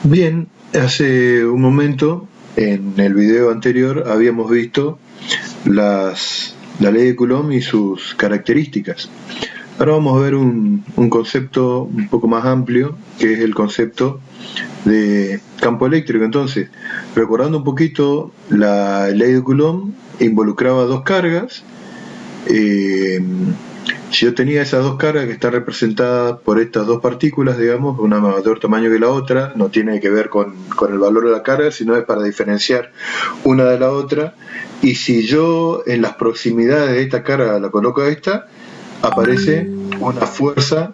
Bien, hace un momento, en el video anterior, habíamos visto la ley de Coulomb y sus características. Ahora vamos a ver un concepto un poco más amplio, que es el concepto de campo eléctrico. Entonces, recordando un poquito, la ley de Coulomb involucraba dos cargas. Si yo tenía esas dos cargas que están representadas por estas dos partículas, digamos, una mayor tamaño que la otra, no tiene que ver con el valor de la carga, sino es para diferenciar una de la otra. Y si yo en las proximidades de esta carga la coloco a esta, aparece una fuerza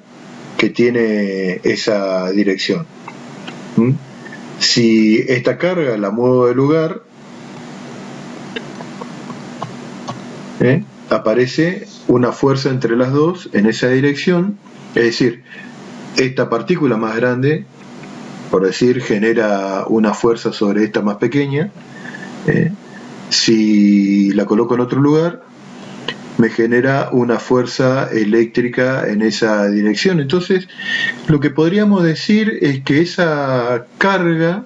que tiene esa dirección. Si esta carga la muevo de lugar, aparece una fuerza entre las dos en esa dirección, es decir, esta partícula más grande, por decir, genera una fuerza sobre esta más pequeña. Si la coloco en otro lugar, me genera una fuerza eléctrica en esa dirección. Entonces, lo que podríamos decir es que esa carga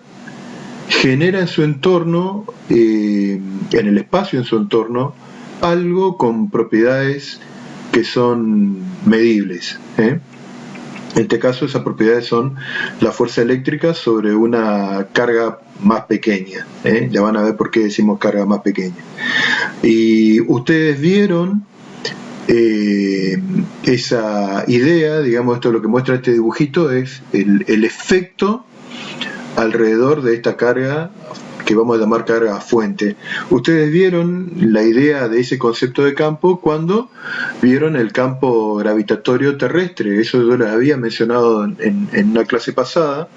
genera en su entorno, en el espacio en su entorno, algo con propiedades que son medibles. En este caso, esas propiedades son la fuerza eléctrica sobre una carga más pequeña. Ya van a ver por qué decimos carga más pequeña. Y ustedes vieron esa idea, digamos, esto lo que muestra este dibujito es el efecto alrededor de esta carga que vamos a llamar carga fuente. Ustedes vieron la idea de ese concepto de campo cuando vieron el campo gravitatorio terrestre. Eso yo les había mencionado en una clase pasada,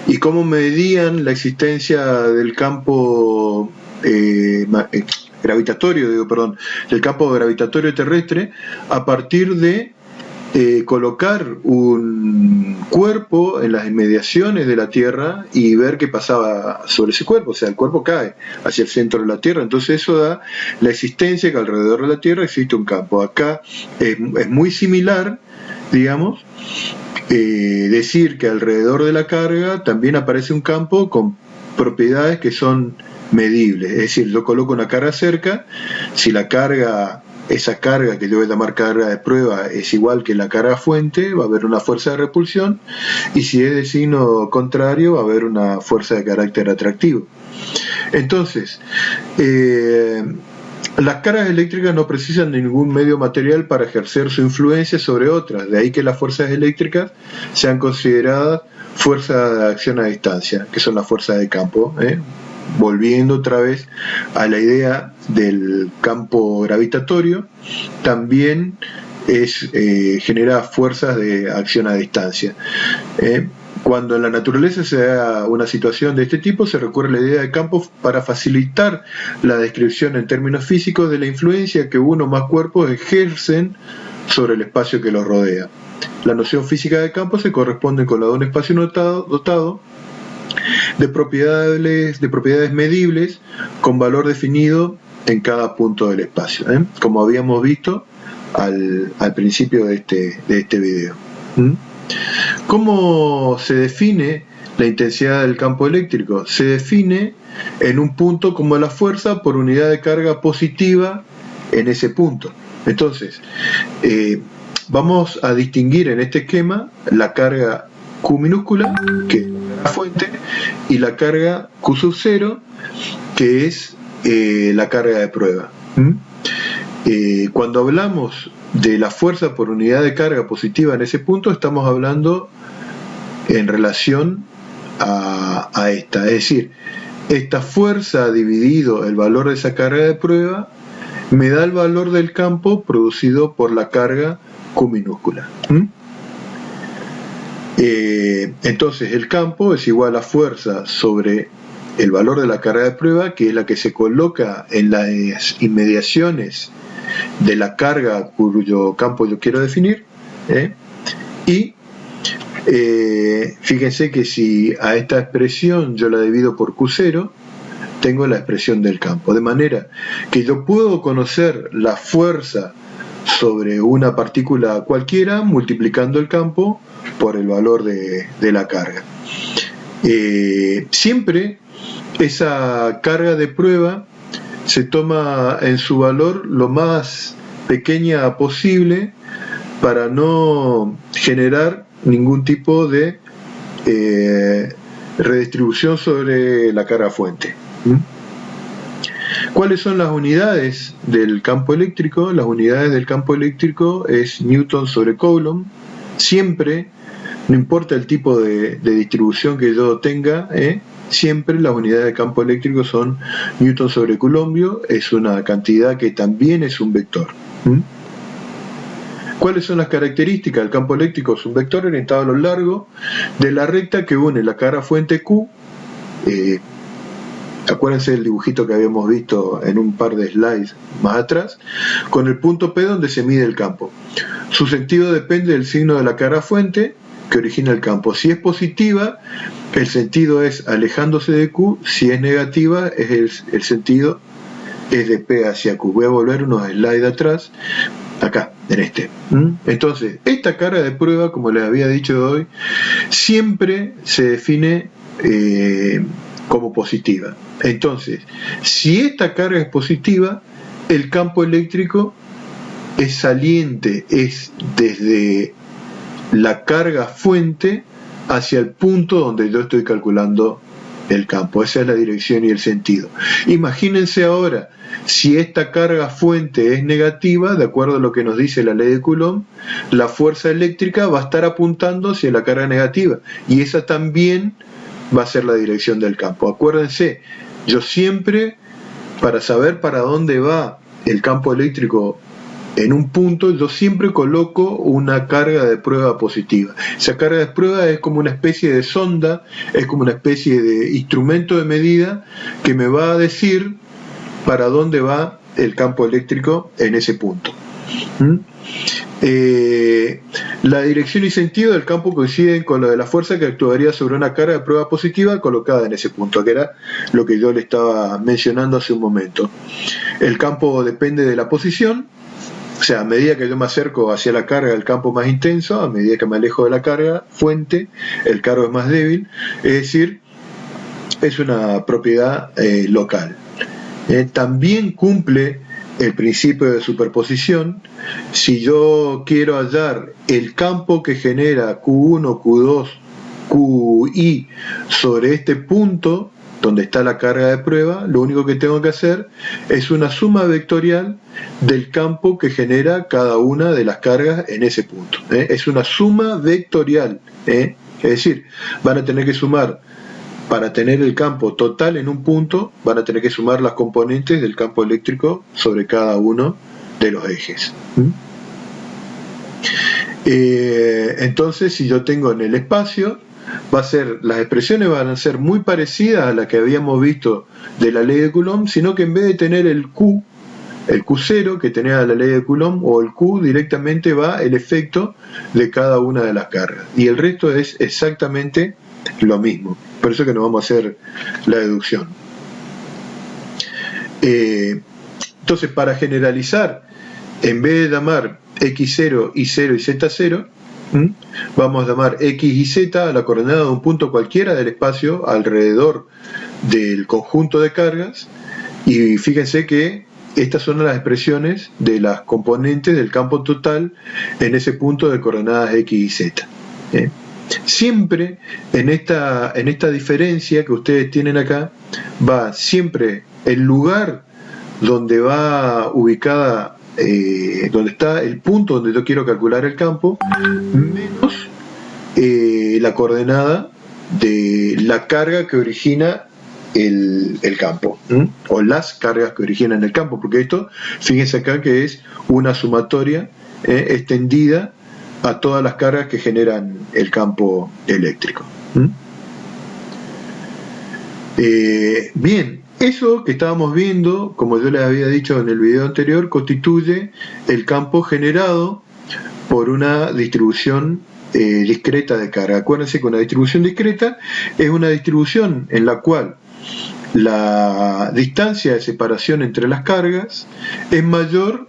y cómo medían la existencia del campo del campo gravitatorio terrestre a partir de colocar un cuerpo en las inmediaciones de la Tierra y ver qué pasaba sobre ese cuerpo. O sea, el cuerpo cae hacia el centro de la Tierra, entonces eso da la existencia que alrededor de la Tierra existe un campo. Acá es muy similar, digamos, decir que alrededor de la carga también aparece un campo con propiedades que son medibles. Es decir, yo coloco una carga cerca, si la carga, esa carga que yo voy a llamar carga de prueba, es igual que la carga fuente, va a haber una fuerza de repulsión, y si es de signo contrario, va a haber una fuerza de carácter atractivo. Entonces, las cargas eléctricas no precisan de ningún medio material para ejercer su influencia sobre otras, de ahí que las fuerzas eléctricas sean consideradas fuerzas de acción a distancia, que son las fuerzas de campo. Volviendo otra vez a la idea del campo gravitatorio, también genera fuerzas de acción a distancia. Cuando en la naturaleza se da una situación de este tipo, se recurre a la idea de campo para facilitar la descripción en términos físicos de la influencia que uno o más cuerpos ejercen sobre el espacio que los rodea. La noción física de campo se corresponde con la de un espacio dotado de propiedades medibles con valor definido en cada punto del espacio, como habíamos visto al principio de este video. ¿Cómo se define la intensidad del campo eléctrico? Se define en un punto como la fuerza por unidad de carga positiva en ese punto. Entonces, vamos a distinguir en este esquema la carga Q minúscula, que es la fuente, y la carga Q sub 0, que es la carga de prueba. Cuando hablamos de la fuerza por unidad de carga positiva en ese punto, estamos hablando en relación a esta, es decir, esta fuerza dividido el valor de esa carga de prueba me da el valor del campo producido por la carga Q minúscula. Entonces el campo es igual a fuerza sobre el valor de la carga de prueba, que es la que se coloca en las inmediaciones de la carga cuyo campo yo quiero definir, y fíjense que si a esta expresión yo la divido por Q0, tengo la expresión del campo, de manera que yo puedo conocer la fuerza sobre una partícula cualquiera multiplicando el campo por el valor de la carga. Siempre esa carga de prueba se toma en su valor lo más pequeña posible para no generar ningún tipo de redistribución sobre la carga fuente. ¿Cuáles son las unidades del campo eléctrico? Las unidades del campo eléctrico es Newton sobre Coulomb. Siempre, no importa el tipo de distribución que yo tenga, siempre las unidades de campo eléctrico son Newton sobre Coulombio. Es una cantidad que también es un vector. ¿Cuáles son las características del campo eléctrico? Es un vector orientado a lo largo de la recta que une la carga fuente Q. Acuérdense del dibujito que habíamos visto en un par de slides más atrás, con el punto P donde se mide el campo. Su sentido depende del signo de la carga fuente que origina el campo. Si es positiva, el sentido es alejándose de Q; si es negativa, el sentido es de P hacia Q. Voy a volver unos slides atrás, acá, en este. Entonces, esta carga de prueba, como les había dicho hoy, siempre se define como positiva. Entonces, si esta carga es positiva, el campo eléctrico es saliente, es desde la carga fuente hacia el punto donde yo estoy calculando el campo. Esa es la dirección y el sentido. Imagínense ahora, si esta carga fuente es negativa, de acuerdo a lo que nos dice la ley de Coulomb, la fuerza eléctrica va a estar apuntando hacia la carga negativa, y esa también va a ser la dirección del campo. Acuérdense, yo siempre, para saber para dónde va el campo eléctrico en un punto, yo siempre coloco una carga de prueba positiva. Esa carga de prueba es como una especie de sonda, es como una especie de instrumento de medida que me va a decir para dónde va el campo eléctrico en ese punto. La dirección y sentido del campo coinciden con lo de la fuerza que actuaría sobre una carga de prueba positiva colocada en ese punto, que era lo que yo le estaba mencionando hace un momento. El campo depende de la posición, o sea, a medida que yo me acerco hacia la carga, el campo es más intenso; a medida que me alejo de la carga fuente, el cargo es más débil. Es decir, es una propiedad local. También cumple el principio de superposición. Si yo quiero hallar el campo que genera Q1, Q2, QI sobre este punto donde está la carga de prueba, lo único que tengo que hacer es una suma vectorial del campo que genera cada una de las cargas en ese punto. Es una suma vectorial. Es decir, van a tener que sumar, para tener el campo total en un punto, van a tener que sumar las componentes del campo eléctrico sobre cada uno de los ejes. Entonces, si yo tengo en el espacio, las expresiones van a ser muy parecidas a las que habíamos visto de la ley de Coulomb, sino que en vez de tener el Q0 que tenía la ley de Coulomb, o el Q, directamente va el efecto de cada una de las cargas. Y el resto es exactamente lo mismo. Por eso que no vamos a hacer la deducción. Entonces, para generalizar, en vez de llamar x0, y0 y z0, vamos a llamar x y z a la coordenada de un punto cualquiera del espacio alrededor del conjunto de cargas, y fíjense que estas son las expresiones de las componentes del campo total en ese punto de coordenadas x y z. Siempre en esta diferencia que ustedes tienen acá, va siempre el lugar donde va ubicada, donde está el punto donde yo quiero calcular el campo, menos la coordenada de la carga que origina el campo, o las cargas que originan el campo, porque esto, fíjense acá que es una sumatoria extendida a todas las cargas que generan el campo eléctrico. Bien, eso que estábamos viendo, como yo les había dicho en el video anterior, constituye el campo generado por una distribución discreta de carga. Acuérdense que una distribución discreta es una distribución en la cual la distancia de separación entre las cargas es mayor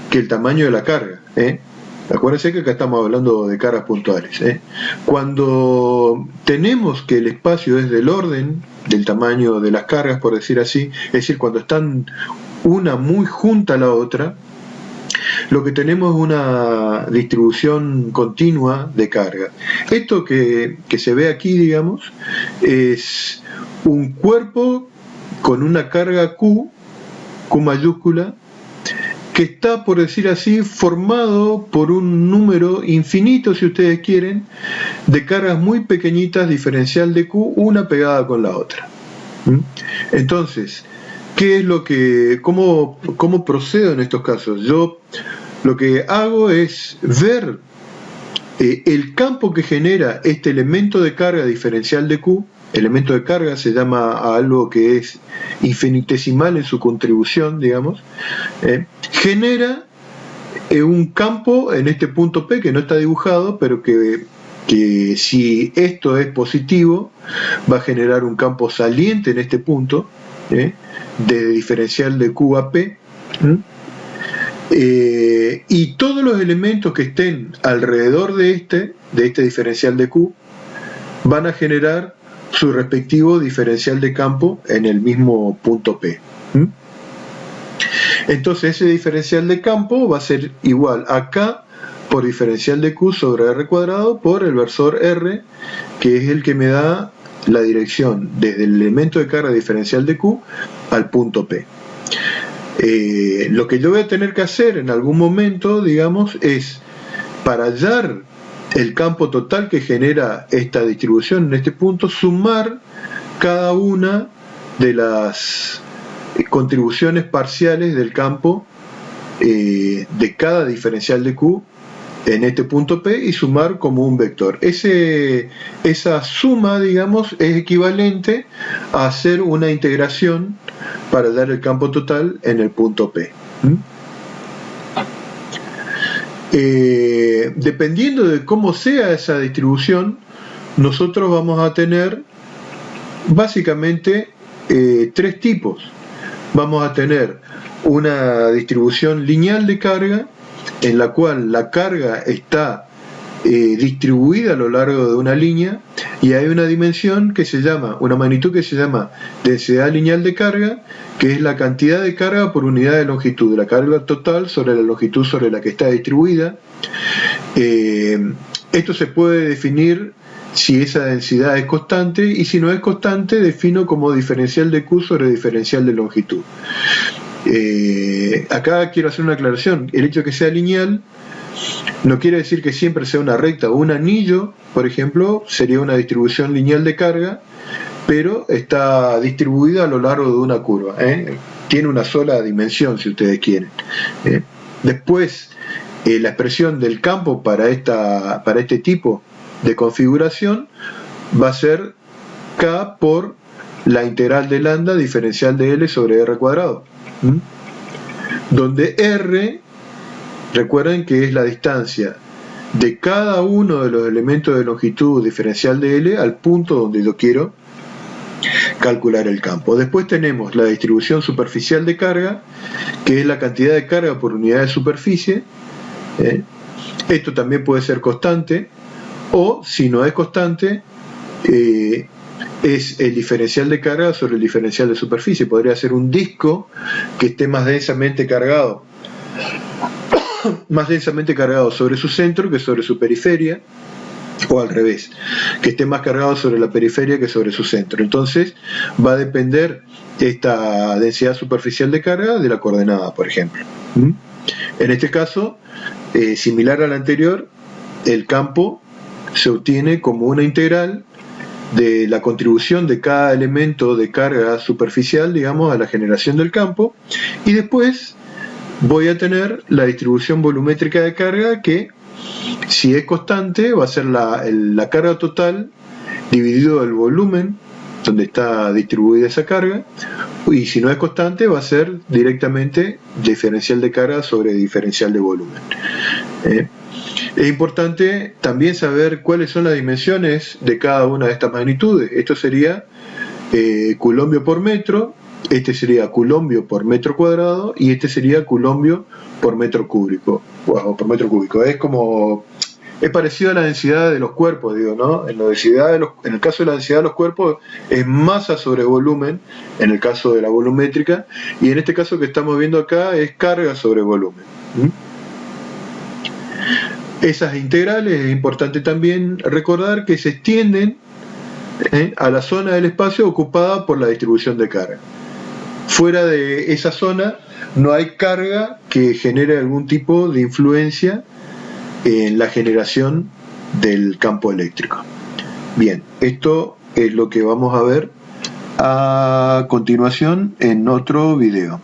que el tamaño de la carga. Acuérdense que acá estamos hablando de cargas puntuales. Cuando tenemos que el espacio es del orden del tamaño de las cargas, por decir así, es decir, cuando están una muy junta a la otra, lo que tenemos es una distribución continua de carga. Esto que se ve aquí, digamos, es un cuerpo con una carga Q mayúscula, que está, por decir así, formado por un número infinito, si ustedes quieren, de cargas muy pequeñitas, diferencial de Q, una pegada con la otra. Entonces, ¿qué es lo que, cómo procedo en estos casos? Yo lo que hago es ver el campo que genera este elemento de carga diferencial de Q. Elemento de carga se llama a algo que es infinitesimal en su contribución, digamos, genera un campo en este punto P que no está dibujado, pero que si esto es positivo va a generar un campo saliente en este punto, de diferencial de Q a P, y todos los elementos que estén alrededor de este diferencial de Q van a generar su respectivo diferencial de campo en el mismo punto P. Entonces ese diferencial de campo va a ser igual a K por diferencial de Q sobre R cuadrado por el versor R, que es el que me da la dirección desde el elemento de carga diferencial de Q al punto P. Lo que yo voy a tener que hacer en algún momento, digamos, es para hallar el campo total que genera esta distribución en este punto, sumar cada una de las contribuciones parciales del campo de cada diferencial de Q en este punto P y sumar como un vector. Esa suma, digamos, es equivalente a hacer una integración para dar el campo total en el punto P. Dependiendo de cómo sea esa distribución, nosotros vamos a tener básicamente tres tipos. Vamos a tener una distribución lineal de carga, en la cual la carga está distribuida a lo largo de una línea, y hay una dimensión que se llama, una magnitud que se llama densidad lineal de carga, que es la cantidad de carga por unidad de longitud, la carga total sobre la longitud sobre la que está distribuida. Esto se puede definir si esa densidad es constante, y si no es constante, defino como diferencial de Q sobre diferencial de longitud. Acá quiero hacer una aclaración. El hecho de que sea lineal no quiere decir que siempre sea una recta. Un anillo, por ejemplo, sería una distribución lineal de carga, pero está distribuida a lo largo de una curva. Tiene una sola dimensión, si ustedes quieren. Después, la expresión del campo para este tipo de configuración va a ser K por la integral de lambda diferencial de L sobre R cuadrado, donde R, recuerden que es la distancia de cada uno de los elementos de longitud diferencial de L al punto donde yo quiero calcular el campo. Después tenemos la distribución superficial de carga, que es la cantidad de carga por unidad de superficie. Esto también puede ser constante, o si no es constante, es el diferencial de carga sobre el diferencial de superficie. Podría ser un disco que esté más densamente cargado sobre su centro que sobre su periferia, o al revés, que esté más cargado sobre la periferia que sobre su centro. Entonces va a depender esta densidad superficial de carga de la coordenada, por ejemplo. En este caso, similar al anterior, el campo se obtiene como una integral de la contribución de cada elemento de carga superficial, digamos, a la generación del campo, y después voy a tener la distribución volumétrica de carga, que si es constante va a ser la carga total dividido el volumen donde está distribuida esa carga, y si no es constante va a ser directamente diferencial de carga sobre diferencial de volumen. Es importante también saber cuáles son las dimensiones de cada una de estas magnitudes. Esto sería coulombio por metro, este sería coulombio por metro cuadrado y este sería coulombio por metro cúbico. Wow, por metro cúbico. Es parecido a la densidad de los cuerpos, digo, ¿no? En el caso de la densidad de los cuerpos es masa sobre volumen, en el caso de la volumétrica, y en este caso que estamos viendo acá es carga sobre volumen. Esas integrales es importante también recordar que se extienden a la zona del espacio ocupada por la distribución de carga. Fuera de esa zona no hay carga que genere algún tipo de influencia en la generación del campo eléctrico. Bien, esto es lo que vamos a ver a continuación en otro video.